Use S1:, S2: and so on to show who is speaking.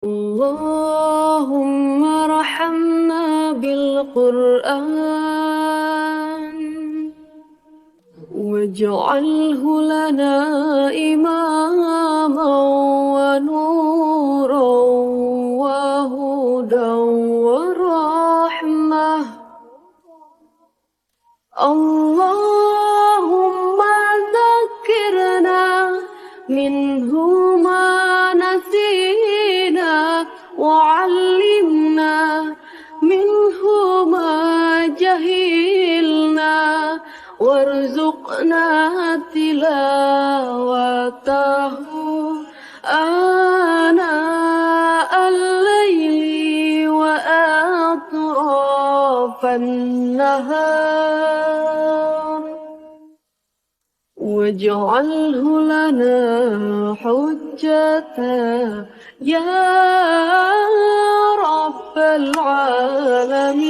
S1: اللهم ارحمنا بالقرآن واجعله لنا إماما ونورا وهدى ورحمة. اللهم ذكرنا منه ما نسينا وعلمنا منه ما جهلنا وارزقنا تلاوته آناء الليل وأطراف النهار واجعله لنا حجة يا رب العالمين.